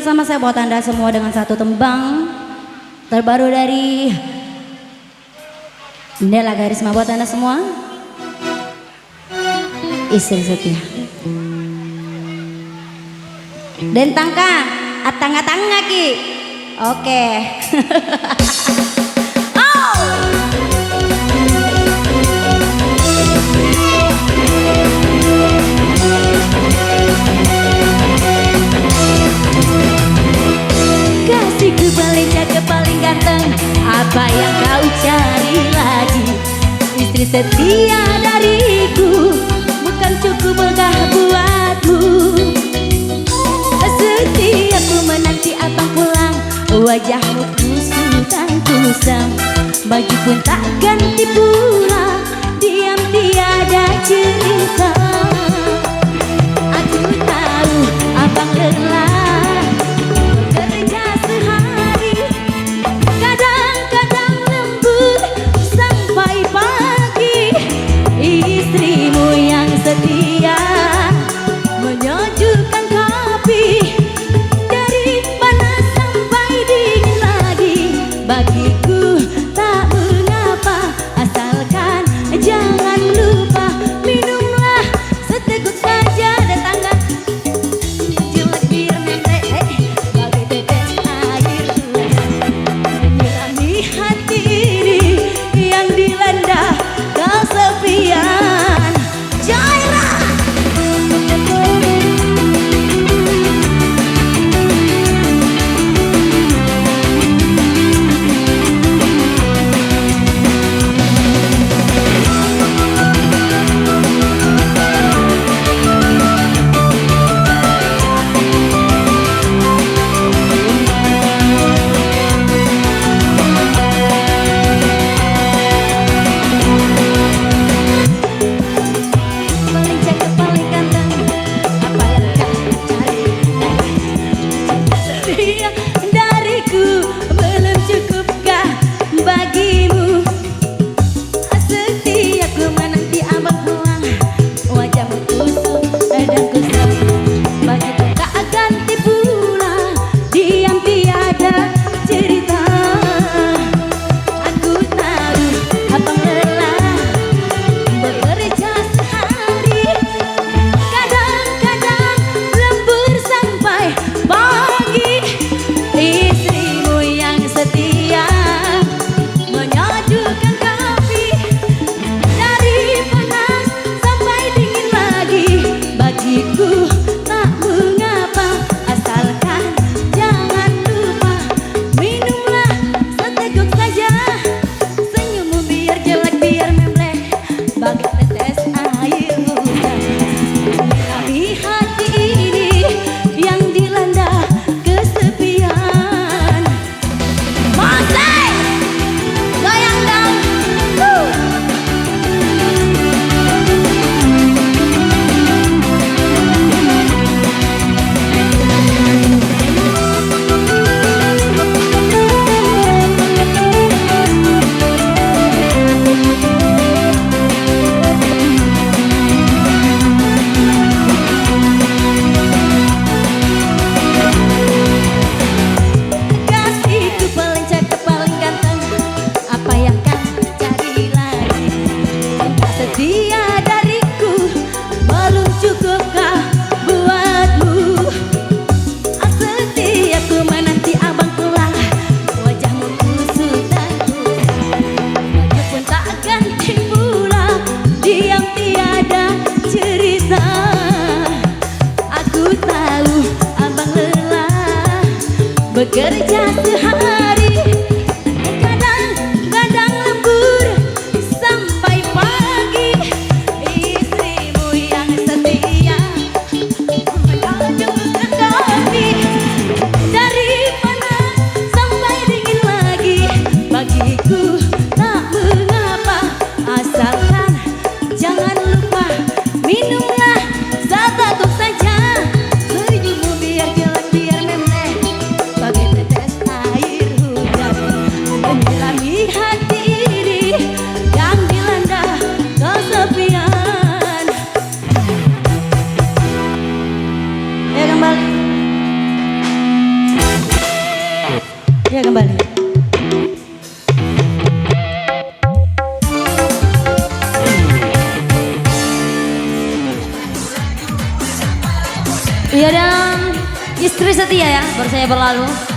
bersama saya buat Anda semua dengan satu tembang terbaru dari Nela Garisma buat Anda semua. Istri setia. Dan tangka, atang-atangga ki. Oke. Kasihku paling jaga paling ganteng, apa yang kau cari lagi? Istri setia dariku, bukan cukup megah buatmu. Setiap ku menanti abang pulang, wajahmu kusam, baju pun tak ganti pula, diam tiada cerita. Aku tahu abang lelah bekerja sehari, kadang-kadang lembur sampai pagi. Istrimu yang setia menyejukkan kopi, dari panas sampai dingin lagi. Bagiku tak mengapa, asalkan jangan lupa minumlah seteguk saja tetangga. Jelek biar membleh bagai tetes air menyirami hati ini yang dilanda kesepian. Jaira paling cakep paling ganteng, apa yang kau cari? Setia dariku, belum cukupkah bagimu? Setiap ku menanti abang pulang, wajahmu kusut dan kusam, baju pun tak ganti pula, diam tiada cerita. Aku tahu abang lelah bekerja sehari, kadang-kadang lembur sampai pagi. Istrimu yang setia menyejukkan kopi, dari panas sampai dingin lagi. Bagiku tak mengapa, asalkan jangan lupa minumlah seteguk saja. Senyummu biar jelek biar membleh bagai tetes air hujan menyirami hati ini yang dilanda kesepian. Masih goyang dong. Kasihku paling cakep paling ganteng, apa yang kau cari lagi? Cinta setia dariku, belum cukupkah buatmu? Setiap ku menanti abang pulang, wajahmu kusut dan kusam, baju pun tak ganti pula, diam tiada cerita. Aku tahu abang lelah bekerja sehari, kadang-kadang lembur sampai pagi. Istrimu yang setia menyejukkan kopi, dari panas sampai dingin lagi. Bagiku tak mengapa, asalkan jangan lupa minumlah seteguk saja. Senyummu biar jelek biar membleh bagai tetes Ya kembali. Iya dan istri setia ya, baru saya berlalu.